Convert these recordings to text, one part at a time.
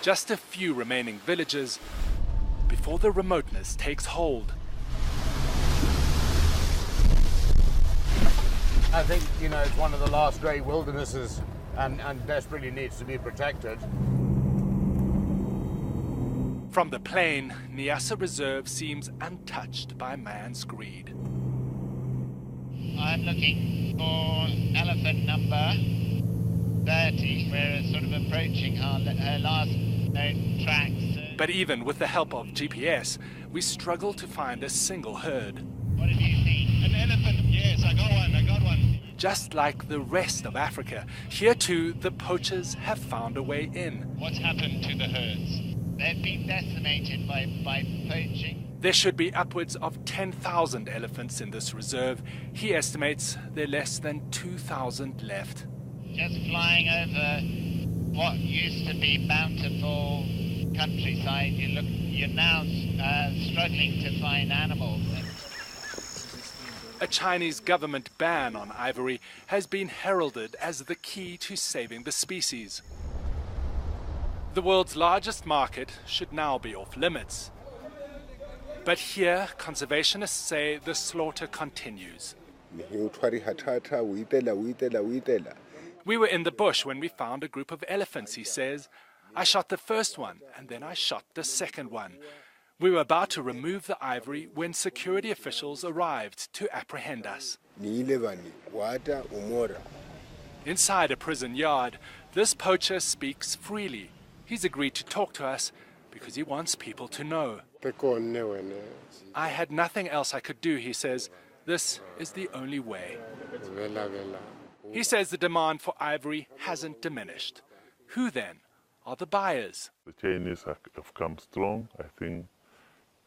Just a few remaining villages before the remoteness takes hold. I think, it's one of the last great wildernesses and desperately needs to be protected. From the plain, Niassa Reserve seems untouched by man's greed. I'm looking for elephant number 30. We're sort of approaching her last known tracks. But even with the help of GPS, we struggle to find a single herd. What have you seen? An elephant. Yes, I got one. Just like the rest of Africa, here too the poachers have found a way in. What's happened to the herds? They've been decimated by poaching. There should be upwards of 10,000 elephants in this reserve. He estimates there are less than 2,000 left. Just flying over what used to be bountiful countryside, you're now struggling to find animals. A Chinese government ban on ivory has been heralded as the key to saving the species. The world's largest market should now be off limits. But here, conservationists say the slaughter continues. We were in the bush when we found a group of elephants, he says. I shot the first one, and then I shot the second one. We were about to remove the ivory when security officials arrived to apprehend us. Inside a prison yard, this poacher speaks freely. He's agreed to talk to us because he wants people to know. I had nothing else I could do, he says. This is the only way. He says the demand for ivory hasn't diminished. Who then are the buyers? The Chinese have come strong. I think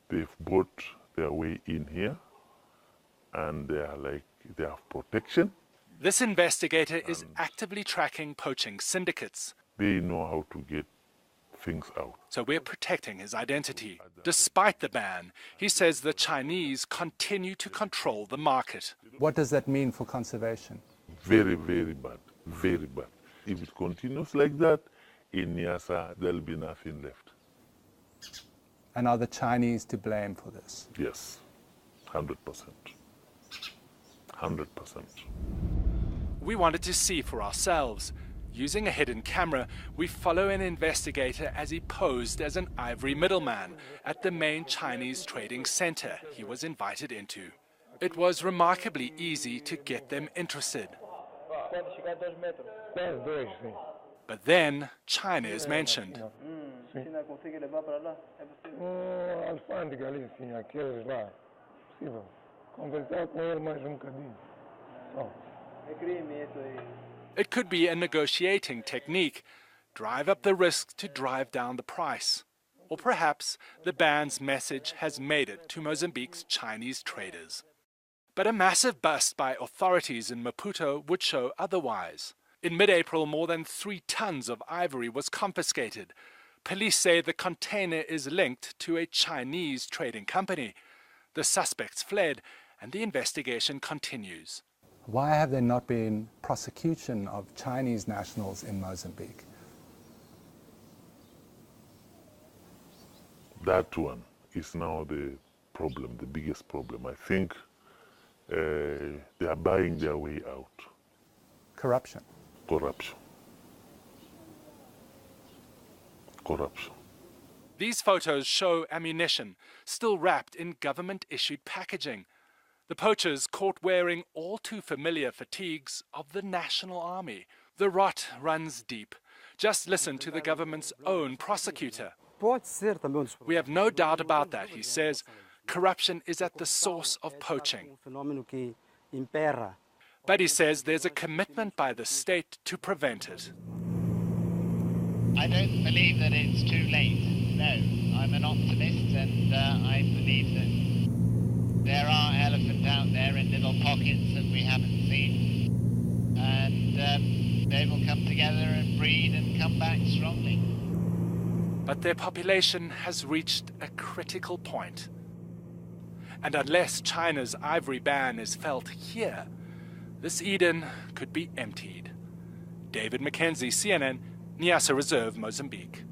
they've bought their way in here, and they have protection. This investigator is actively tracking poaching syndicates. They know how to get things out. So we're protecting his identity. Despite the ban, he says the Chinese continue to control the market. What does that mean for conservation? Very, very bad. Very bad. If it continues like that, in Niassa, there'll be nothing left. And are the Chinese to blame for this? Yes, 100%. 100%. We wanted to see for ourselves. Using a hidden camera, we follow an investigator as he posed as an ivory middleman at the main Chinese trading center he was invited into. It was remarkably easy to get them interested. But then China is mentioned. It could be a negotiating technique. Drive up the risk to drive down the price. Or perhaps the ban's message has made it to Mozambique's Chinese traders. But a massive bust by authorities in Maputo would show otherwise. In mid-April, more than 3 tons of ivory was confiscated. Police say the container is linked to a Chinese trading company. The suspects fled, and the investigation continues. Why have there not been prosecution of Chinese nationals in Mozambique? That one is now the problem, the biggest problem. I think they are buying their way out. Corruption. Corruption. Corruption. These photos show ammunition, still wrapped in government-issued packaging. The poachers caught wearing all too familiar fatigues of the National Army. The rot runs deep. Just listen to the government's own prosecutor. We have no doubt about that, he says. Corruption is at the source of poaching. But he says there's a commitment by the state to prevent it. I don't believe that it's too late. No, I'm an optimist, and I believe that there are elephants out there in little pockets that we haven't seen, and they will come together and breed and come back strongly. But their population has reached a critical point. And unless China's ivory ban is felt here, this Eden could be emptied. David McKenzie, CNN, Niassa Reserve, Mozambique.